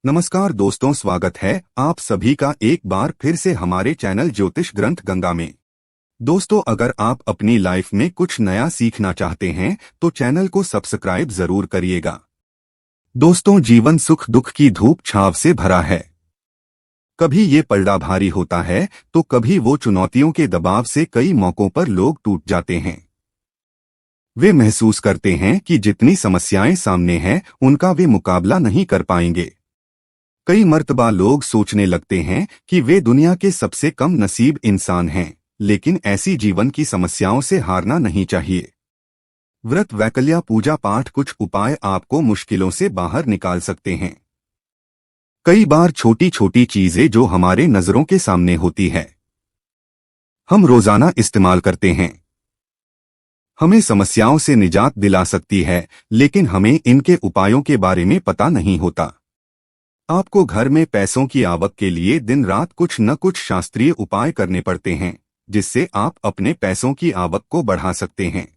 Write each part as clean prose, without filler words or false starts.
नमस्कार दोस्तों, स्वागत है आप सभी का एक बार फिर से हमारे चैनल ज्योतिष ग्रंथ गंगा में। दोस्तों, अगर आप अपनी लाइफ में कुछ नया सीखना चाहते हैं तो चैनल को सब्सक्राइब जरूर करिएगा। दोस्तों, जीवन सुख दुख की धूप छाव से भरा है। कभी ये पलड़ा भारी होता है तो कभी वो चुनौतियों के दबाव से कई मौकों पर लोग टूट जाते हैं। वे महसूस करते हैं कि जितनी समस्याएं सामने हैं उनका वे मुकाबला नहीं कर पाएंगे। कई मर्तबा लोग सोचने लगते हैं कि वे दुनिया के सबसे कम नसीब इंसान हैं, लेकिन ऐसी जीवन की समस्याओं से हारना नहीं चाहिए। व्रत, वैकल्य, पूजा पाठ, कुछ उपाय आपको मुश्किलों से बाहर निकाल सकते हैं। कई बार छोटी छोटी चीजें जो हमारे नजरों के सामने होती है, हम रोजाना इस्तेमाल करते हैं, हमें समस्याओं से निजात दिला सकती है, लेकिन हमें इनके उपायों के बारे में पता नहीं होता। आपको घर में पैसों की आवक के लिए दिन रात कुछ न कुछ शास्त्रीय उपाय करने पड़ते हैं, जिससे आप अपने पैसों की आवक को बढ़ा सकते हैं।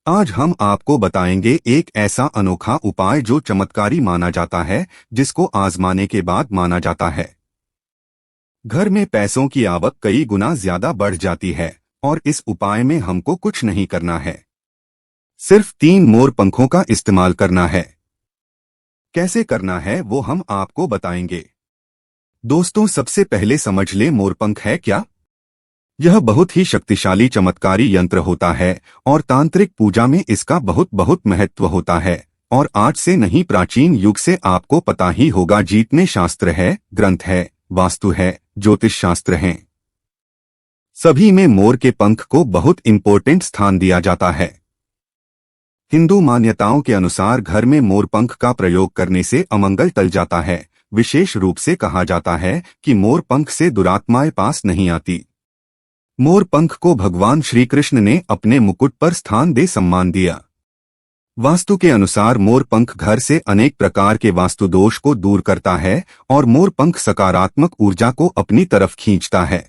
आज हम आपको बताएंगे एक ऐसा अनोखा उपाय जो चमत्कारी माना जाता है, जिसको आजमाने के बाद माना जाता है घर में पैसों की आवक कई गुना ज्यादा बढ़ जाती है। और इस उपाय में हमको कुछ नहीं करना है, सिर्फ 3 मोर पंखों का इस्तेमाल करना है। कैसे करना है वो हम आपको बताएंगे। दोस्तों, सबसे पहले समझ ले, मोरपंख है क्या। यह बहुत ही शक्तिशाली चमत्कारी यंत्र होता है और तांत्रिक पूजा में इसका बहुत बहुत महत्व होता है। और आज से नहीं, प्राचीन युग से आपको पता ही होगा, जितने शास्त्र है, ग्रंथ है, वास्तु है, ज्योतिष शास्त्र हैं, सभी में मोर के पंख को बहुत इंपॉर्टेंट स्थान दिया जाता है। हिंदू मान्यताओं के अनुसार घर में मोरपंख का प्रयोग करने से अमंगल टल जाता है। विशेष रूप से कहा जाता है कि मोरपंख से दुरात्माएं पास नहीं आती। मोरपंख को भगवान श्री कृष्ण ने अपने मुकुट पर स्थान दे सम्मान दिया। वास्तु के अनुसार मोरपंख घर से अनेक प्रकार के वास्तु दोष को दूर करता है और मोरपंख सकारात्मक ऊर्जा को अपनी तरफ खींचता है।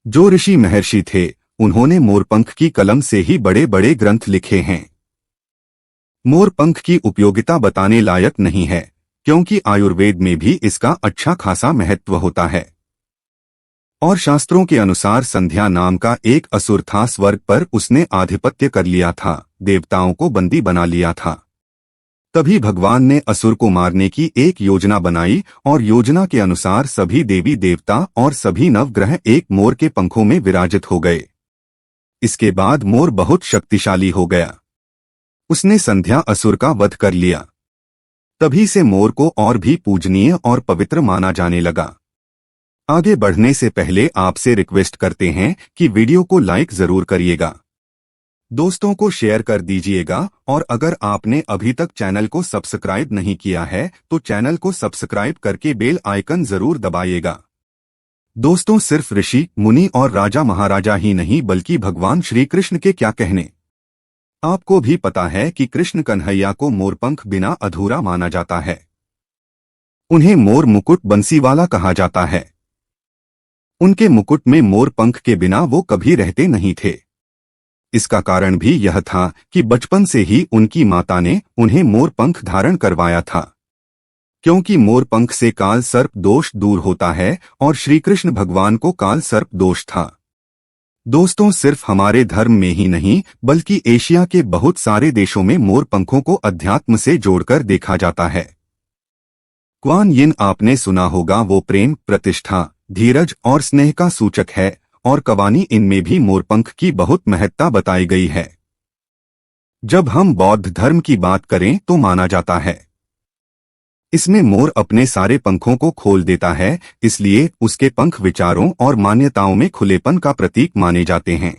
जो ऋषि महर्षि थे, उन्होंने मोरपंख की कलम से ही बड़े बड़े ग्रंथ लिखे हैं। मोरपंख की उपयोगिता बताने लायक नहीं है, क्योंकि आयुर्वेद में भी इसका अच्छा खासा महत्व होता है। और शास्त्रों के अनुसार संध्या नाम का एक असुर था, स्वर्ग पर उसने आधिपत्य कर लिया था, देवताओं को बंदी बना लिया था। तभी भगवान ने असुर को मारने की एक योजना बनाई और योजना के अनुसार सभी देवी देवता और सभी नवग्रह एक मोर के पंखों में विराजित हो गए। इसके बाद मोर बहुत शक्तिशाली हो गया। उसने संध्या असुर का वध कर लिया। तभी से मोर को और भी पूजनीय और पवित्र माना जाने लगा। आगे बढ़ने से पहले आपसे रिक्वेस्ट करते हैं कि वीडियो को लाइक जरूर करिएगा, दोस्तों को शेयर कर दीजिएगा, और अगर आपने अभी तक चैनल को सब्सक्राइब नहीं किया है तो चैनल को सब्सक्राइब करके बेल आइकन जरूर दबाइएगा। दोस्तों, सिर्फ ऋषि मुनि और राजा महाराजा ही नहीं, बल्कि भगवान श्री कृष्ण के क्या कहने, आपको भी पता है कि कृष्ण कन्हैया को मोरपंख बिना अधूरा माना जाता है। उन्हें मोर मुकुट बंसीवाला कहा जाता है। उनके मुकुट में मोर पंख के बिना वो कभी रहते नहीं थे। इसका कारण भी यह था कि बचपन से ही उनकी माता ने उन्हें मोर पंख धारण करवाया था, क्योंकि मोर पंख से काल सर्प दोष दूर होता है और श्री कृष्ण भगवान को काल सर्प दोष था। दोस्तों, सिर्फ हमारे धर्म में ही नहीं, बल्कि एशिया के बहुत सारे देशों में मोर पंखों को अध्यात्म से जोड़कर देखा जाता है। क्वान यिन आपने सुना होगा, वो प्रेम, प्रतिष्ठा, धीरज और स्नेह का सूचक है, और कवानी, इनमें भी मोरपंख की बहुत महत्ता बताई गई है। जब हम बौद्ध धर्म की बात करें तो माना जाता है इसमें मोर अपने सारे पंखों को खोल देता है, इसलिए उसके पंख विचारों और मान्यताओं में खुलेपन का प्रतीक माने जाते हैं।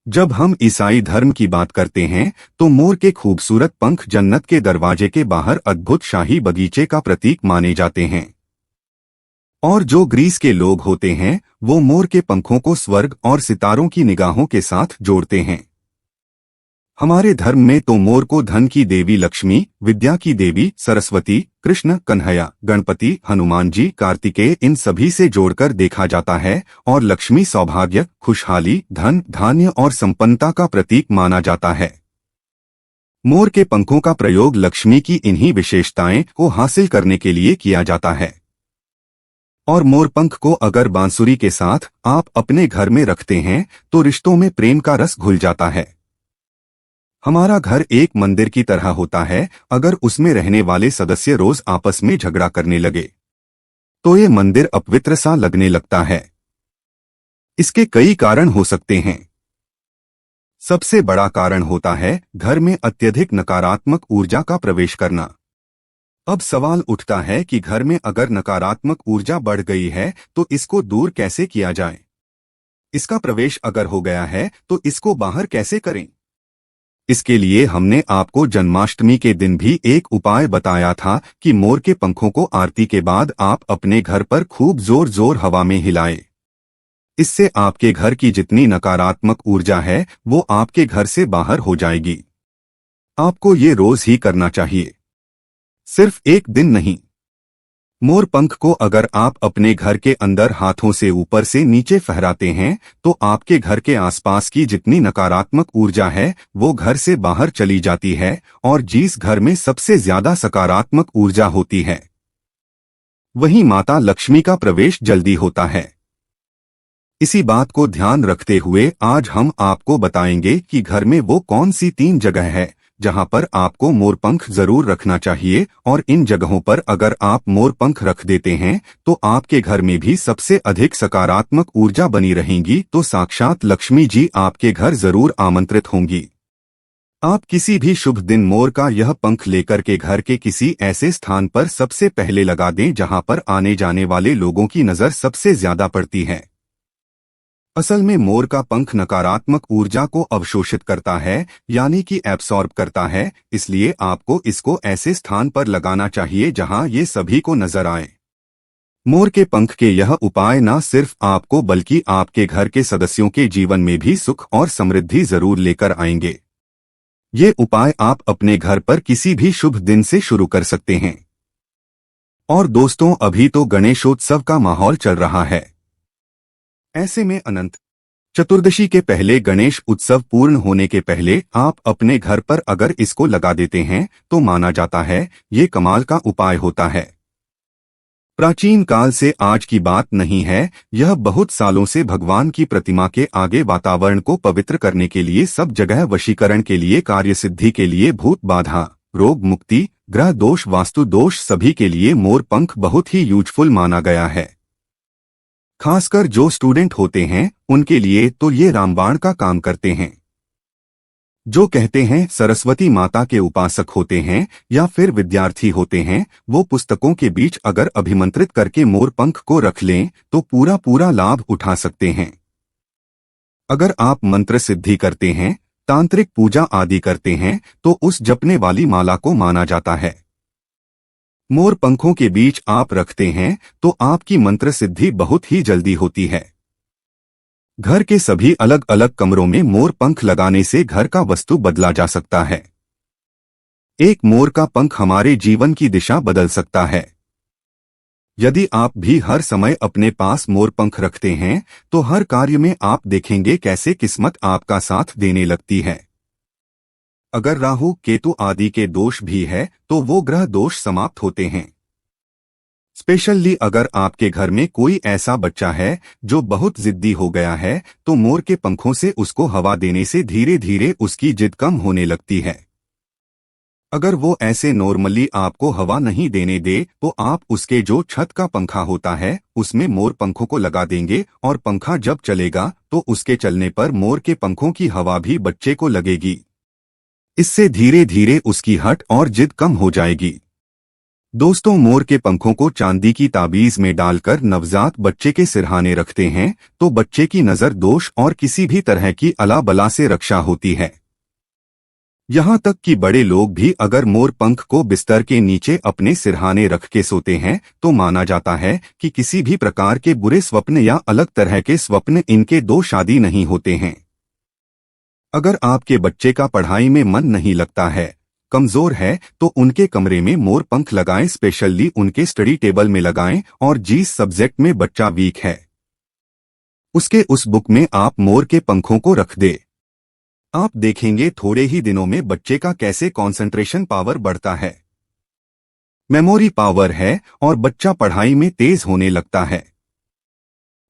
जब हम ईसाई धर्म की बात करते हैं तो मोर के खूबसूरत पंख जन्नत के दरवाजे के बाहर अद्भुत शाही बगीचे का प्रतीक माने जाते हैं। और जो ग्रीस के लोग होते हैं, वो मोर के पंखों को स्वर्ग और सितारों की निगाहों के साथ जोड़ते हैं। हमारे धर्म में तो मोर को धन की देवी लक्ष्मी, विद्या की देवी सरस्वती, कृष्ण, कन्हैया, गणपति, हनुमान जी, कार्तिकेय, इन सभी से जोड़कर देखा जाता है, और लक्ष्मी सौभाग्य, खुशहाली, धन, धान्य और संपन्नता का प्रतीक माना जाता है। मोर के पंखों का प्रयोग लक्ष्मी की इन्हीं विशेषताएं को हासिल करने के लिए किया जाता है। और मोरपंख को अगर बांसुरी के साथ आप अपने घर में रखते हैं तो रिश्तों में प्रेम का रस घुल जाता है। हमारा घर एक मंदिर की तरह होता है। अगर उसमें रहने वाले सदस्य रोज आपस में झगड़ा करने लगे तो ये मंदिर अपवित्र सा लगने लगता है। इसके कई कारण हो सकते हैं। सबसे बड़ा कारण होता है घर में अत्यधिक नकारात्मक ऊर्जा का प्रवेश करना। अब सवाल उठता है कि घर में अगर नकारात्मक ऊर्जा बढ़ गई है तो इसको दूर कैसे किया जाए। इसका प्रवेश अगर हो गया है तो इसको बाहर कैसे करें। इसके लिए हमने आपको जन्माष्टमी के दिन भी एक उपाय बताया था कि मोर के पंखों को आरती के बाद आप अपने घर पर खूब जोर जोर हवा में हिलाएं। इससे आपके घर की जितनी नकारात्मक ऊर्जा है वो आपके घर से बाहर हो जाएगी। आपको ये रोज ही करना चाहिए, सिर्फ एक दिन नहीं। मोर पंख को अगर आप अपने घर के अंदर हाथों से ऊपर से नीचे फहराते हैं तो आपके घर के आसपास की जितनी नकारात्मक ऊर्जा है वो घर से बाहर चली जाती है और जिस घर में सबसे ज्यादा सकारात्मक ऊर्जा होती है वहीं माता लक्ष्मी का प्रवेश जल्दी होता है। इसी बात को ध्यान रखते हुए आज हम आपको बताएंगे कि घर में वो कौन सी 3 जगह है जहां पर आपको मोरपंख जरूर रखना चाहिए, और इन जगहों पर अगर आप मोरपंख रख देते हैं तो आपके घर में भी सबसे अधिक सकारात्मक ऊर्जा बनी रहेगी, तो साक्षात लक्ष्मी जी आपके घर जरूर आमंत्रित होंगी। आप किसी भी शुभ दिन मोर का यह पंख लेकर के घर के किसी ऐसे स्थान पर सबसे पहले लगा दें जहां पर आने जाने वाले लोगों की नजर सबसे ज्यादा पड़ती है। असल में मोर का पंख नकारात्मक ऊर्जा को अवशोषित करता है, यानी कि एब्सॉर्ब करता है, इसलिए आपको इसको ऐसे स्थान पर लगाना चाहिए जहां ये सभी को नजर आए। मोर के पंख के यह उपाय न सिर्फ आपको बल्कि आपके घर के सदस्यों के जीवन में भी सुख और समृद्धि जरूर लेकर आएंगे। ये उपाय आप अपने घर पर किसी भी शुभ दिन से शुरू कर सकते हैं। और दोस्तों, अभी तो गणेशोत्सव का माहौल चल रहा है। ऐसे में अनंत चतुर्दशी के पहले गणेश उत्सव पूर्ण होने के पहले आप अपने घर पर अगर इसको लगा देते हैं तो माना जाता है ये कमाल का उपाय होता है। प्राचीन काल से आज की बात नहीं है, यह बहुत सालों से भगवान की प्रतिमा के आगे वातावरण को पवित्र करने के लिए, सब जगह वशीकरण के लिए, कार्य सिद्धि के लिए, भूत बाधा, रोग मुक्ति, ग्रह दोष, वास्तु दोष, सभी के लिए मोर पंख बहुत ही यूजफुल माना गया है। खासकर जो स्टूडेंट होते हैं उनके लिए तो ये रामबाण का काम करते हैं। जो कहते हैं सरस्वती माता के उपासक होते हैं या फिर विद्यार्थी होते हैं, वो पुस्तकों के बीच अगर अभिमंत्रित करके मोर पंख को रख लें तो पूरा पूरा लाभ उठा सकते हैं। अगर आप मंत्र सिद्धि करते हैं, तांत्रिक पूजा आदि करते हैं तो उस जपने वाली माला को माना जाता है। मोर पंखों के बीच आप रखते हैं तो आपकी मंत्र सिद्धि बहुत ही जल्दी होती है। घर के सभी अलग अलग कमरों में मोर पंख लगाने से घर का वस्तु बदला जा सकता है। एक मोर का पंख हमारे जीवन की दिशा बदल सकता है। यदि आप भी हर समय अपने पास मोर पंख रखते हैं तो हर कार्य में आप देखेंगे कैसे किस्मत आपका साथ देने लगती है। अगर राहु केतु आदि के दोष भी है तो वो ग्रह दोष समाप्त होते हैं। स्पेशली अगर आपके घर में कोई ऐसा बच्चा है जो बहुत जिद्दी हो गया है तो मोर के पंखों से उसको हवा देने से धीरे धीरे उसकी जिद कम होने लगती है। अगर वो ऐसे नॉर्मली आपको हवा नहीं देने दे तो आप उसके जो छत का पंखा होता है उसमें मोर पंखों को लगा देंगे, और पंखा जब चलेगा तो उसके चलने पर मोर के पंखों की हवा भी बच्चे को लगेगी। इससे धीरे धीरे उसकी हट और जिद कम हो जाएगी। दोस्तों, मोर के पंखों को चांदी की ताबीज में डालकर नवजात बच्चे के सिरहाने रखते हैं तो बच्चे की नजर दोष और किसी भी तरह की अला बला से रक्षा होती है। यहाँ तक कि बड़े लोग भी अगर मोर पंख को बिस्तर के नीचे अपने सिरहाने रख के सोते हैं तो माना जाता है कि किसी भी प्रकार के बुरे स्वप्न या अलग तरह के स्वप्न इनके दो शादी नहीं होते हैं। अगर आपके बच्चे का पढ़ाई में मन नहीं लगता है, कमजोर है, तो उनके कमरे में मोर पंख लगाएं, स्पेशली उनके स्टडी टेबल में लगाएं, और जिस सब्जेक्ट में बच्चा वीक है उसके उस बुक में आप मोर के पंखों को रख दे। आप देखेंगे थोड़े ही दिनों में बच्चे का कैसे कंसंट्रेशन पावर बढ़ता है, मेमोरी पावर है और बच्चा पढ़ाई में तेज होने लगता है।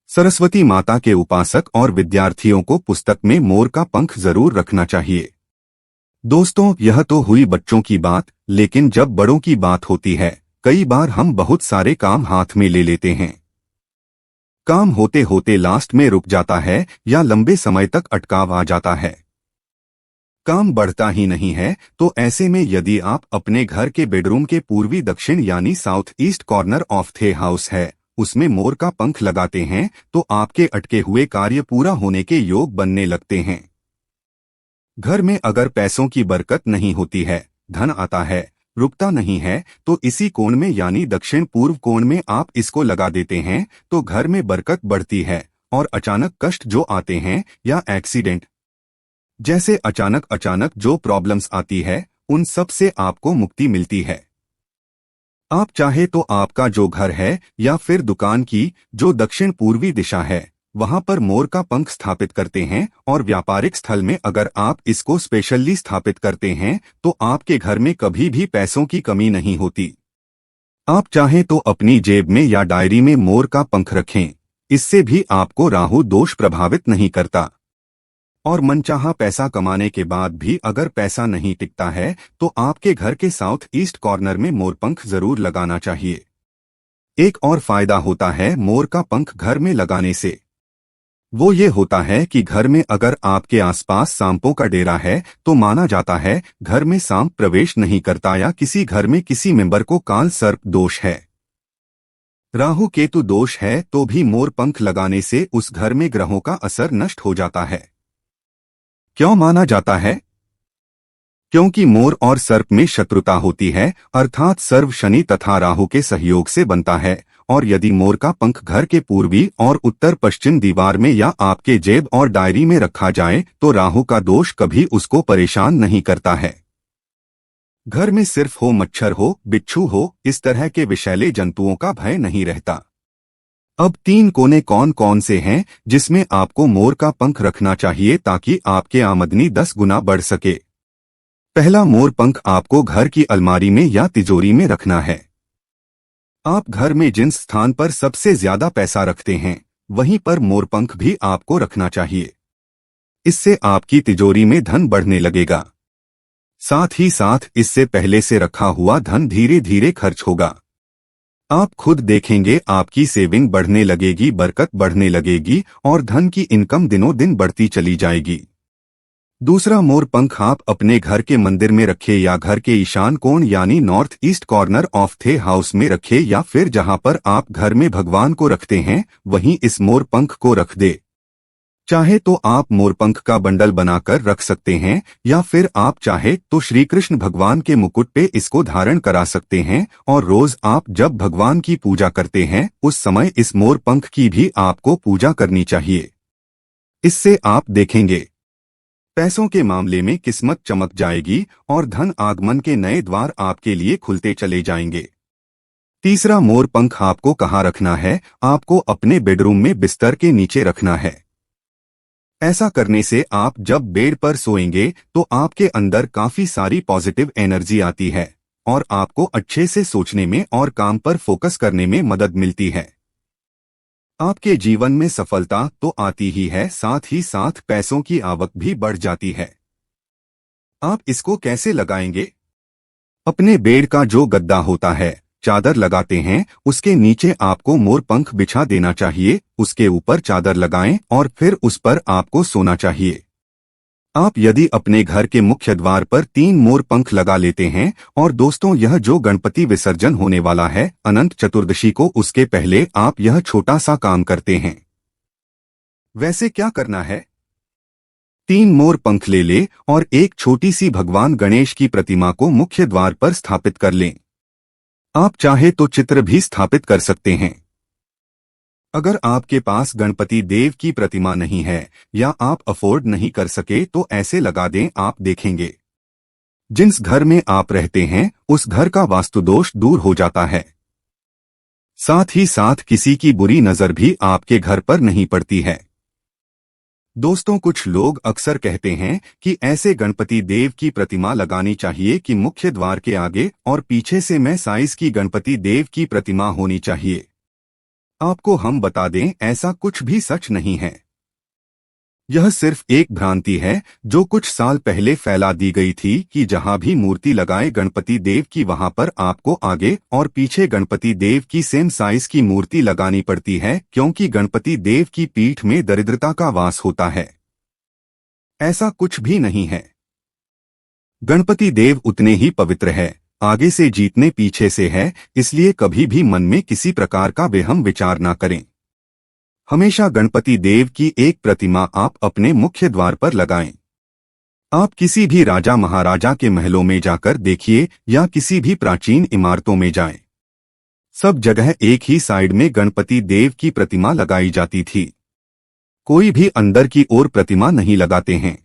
सरस्वती माता के उपासक और विद्यार्थियों को पुस्तक में मोर का पंख जरूर रखना चाहिए। दोस्तों, यह तो हुई बच्चों की बात, लेकिन जब बड़ों की बात होती है, कई बार हम बहुत सारे काम हाथ में ले लेते हैं। काम होते होते लास्ट में रुक जाता है या लंबे समय तक अटकाव आ जाता है। काम बढ़ता ही नहीं है, तो ऐसे में यदि आप अपने घर के बेडरूम के पूर्वी दक्षिण यानी south east corner of the house है, उसमें मोर का पंख लगाते हैं, तो आपके अटके हुए कार्य पूरा होने के योग बनने लगते हैं। घर में अगर पैसों की बरकत नहीं होती है, धन आता है, रुकता नहीं है, तो इसी कोण में यानी दक्षिण पूर्व कोण में आप इसको लगा देते हैं, तो घर में बरकत बढ़ती है और अचानक कष्ट जो आते हैं या एक्सीडेंट जैसे अचानक जो प्रॉब्लम्स आती है, उन सब से आपको मुक्ति मिलती है। आप चाहे तो आपका जो घर है या फिर दुकान की जो दक्षिण पूर्वी दिशा है, वहां पर मोर का पंख स्थापित करते हैं और व्यापारिक स्थल में अगर आप इसको स्पेशली स्थापित करते हैं, तो आपके घर में कभी भी पैसों की कमी नहीं होती। आप चाहे तो अपनी जेब में या डायरी में मोर का पंख रखें, इससे भी आपको राहु दोष प्रभावित नहीं करता। और मनचाहा पैसा कमाने के बाद भी अगर पैसा नहीं टिकता है, तो आपके घर के साउथ ईस्ट कॉर्नर में मोरपंख जरूर लगाना चाहिए। एक और फायदा होता है मोर का पंख घर में लगाने से, वो ये होता है कि घर में अगर आपके आसपास सांपों का डेरा है, तो माना जाता है घर में सांप प्रवेश नहीं करता या किसी घर में किसी मेंबर को काल सर्प दोष है, राहु केतु दोष है, तो भी मोर पंख लगाने से उस घर में ग्रहों का असर नष्ट हो जाता है। क्यों माना जाता है? क्योंकि मोर और सर्प में शत्रुता होती है, अर्थात सर्व शनि तथा राहु के सहयोग से बनता है, और यदि मोर का पंख घर के पूर्वी और उत्तर पश्चिम दीवार में या आपके जेब और डायरी में रखा जाए, तो राहु का दोष कभी उसको परेशान नहीं करता है। घर में सिर्फ हो मच्छर हो, बिच्छू हो, इस तरह के विषैले जंतुओं का भय नहीं रहता। अब 3 कोने कौन कौन से हैं जिसमें आपको मोर का पंख रखना चाहिए ताकि आपके आमदनी 10 गुना बढ़ सके? पहला, मोर पंख आपको घर की अलमारी में या तिजोरी में रखना है। आप घर में जिस स्थान पर सबसे ज्यादा पैसा रखते हैं, वहीं पर मोर पंख भी आपको रखना चाहिए। इससे आपकी तिजोरी में धन बढ़ने लगेगा। साथ ही साथ इससे पहले से रखा हुआ धन धीरे धीरे खर्च होगा। आप खुद देखेंगे आपकी सेविंग बढ़ने लगेगी, बरकत बढ़ने लगेगी और धन की इनकम दिनों दिन बढ़ती चली जाएगी। दूसरा, मोर पंख आप अपने घर के मंदिर में रखे या घर के ईशान कोण यानी north east corner of the house में रखे, या फिर जहां पर आप घर में भगवान को रखते हैं वहीं इस मोर पंख को रख दे। चाहे तो आप मोरपंख का बंडल बनाकर रख सकते हैं, या फिर आप चाहे तो श्री कृष्ण भगवान के मुकुट पे इसको धारण करा सकते हैं, और रोज आप जब भगवान की पूजा करते हैं उस समय इस मोरपंख की भी आपको पूजा करनी चाहिए। इससे आप देखेंगे पैसों के मामले में किस्मत चमक जाएगी और धन आगमन के नए द्वार आपके लिए खुलते चले जाएंगे। तीसरा, मोरपंख आपको कहाँ रखना है? आपको अपने बेडरूम में बिस्तर के नीचे रखना है। ऐसा करने से आप जब बेड पर सोएंगे तो आपके अंदर काफी सारी पॉजिटिव एनर्जी आती है और आपको अच्छे से सोचने में और काम पर फोकस करने में मदद मिलती है। आपके जीवन में सफलता तो आती ही है, साथ ही साथ पैसों की आवक भी बढ़ जाती है। आप इसको कैसे लगाएंगे? अपने बेड का जो गद्दा होता है, चादर लगाते हैं, उसके नीचे आपको मोर पंख बिछा देना चाहिए। उसके ऊपर चादर लगाएं और फिर उस पर आपको सोना चाहिए। आप यदि अपने घर के मुख्य द्वार पर 3 मोर पंख लगा लेते हैं, और दोस्तों यह जो गणपति विसर्जन होने वाला है अनंत चतुर्दशी को, उसके पहले आप यह छोटा सा काम करते हैं। वैसे क्या करना है? 3 मोर पंख ले ले और एक छोटी सी भगवान गणेश की प्रतिमा को मुख्य द्वार पर स्थापित कर लें। आप चाहे तो चित्र भी स्थापित कर सकते हैं। अगर आपके पास गणपति देव की प्रतिमा नहीं है या आप अफोर्ड नहीं कर सके तो ऐसे लगा दें। आप देखेंगे जिस घर में आप रहते हैं उस घर का वास्तु दोष दूर हो जाता है। साथ ही साथ किसी की बुरी नजर भी आपके घर पर नहीं पड़ती है। दोस्तों, कुछ लोग अक्सर कहते हैं कि ऐसे गणपति देव की प्रतिमा लगानी चाहिए कि मुख्य द्वार के आगे और पीछे से मैं साइज की गणपति देव की प्रतिमा होनी चाहिए। आपको हम बता दें, ऐसा कुछ भी सच नहीं है। यह सिर्फ एक भ्रांति है जो कुछ साल पहले फैला दी गई थी कि जहां भी मूर्ति लगाए गणपति देव की, वहां पर आपको आगे और पीछे गणपति देव की सेम साइज की मूर्ति लगानी पड़ती है, क्योंकि गणपति देव की पीठ में दरिद्रता का वास होता है। ऐसा कुछ भी नहीं है। गणपति देव उतने ही पवित्र है, आगे से जीतने पीछे से है, इसलिए कभी भी मन में किसी प्रकार का बेहम विचार ना करें। हमेशा गणपति देव की एक प्रतिमा आप अपने मुख्य द्वार पर लगाएं। आप किसी भी राजा महाराजा के महलों में जाकर देखिए या किसी भी प्राचीन इमारतों में जाएं। सब जगह एक ही साइड में गणपति देव की प्रतिमा लगाई जाती थी। कोई भी अंदर की ओर प्रतिमा नहीं लगाते हैं।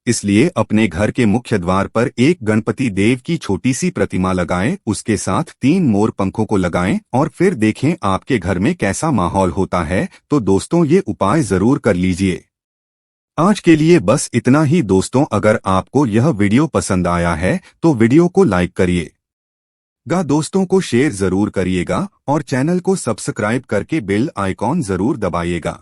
इसलिए अपने घर के मुख्य द्वार पर एक गणपति देव की छोटी सी प्रतिमा लगाएं, उसके साथ 3 मोर पंखों को लगाएं और फिर देखें आपके घर में कैसा माहौल होता है। तो दोस्तों, ये उपाय जरूर कर लीजिए। आज के लिए बस इतना ही दोस्तों। अगर आपको यह वीडियो पसंद आया है तो वीडियो को लाइक करिएगा, दोस्तों को शेयर जरूर करिएगा और चैनल को सब्सक्राइब करके बेल आइकॉन जरूर दबाइएगा।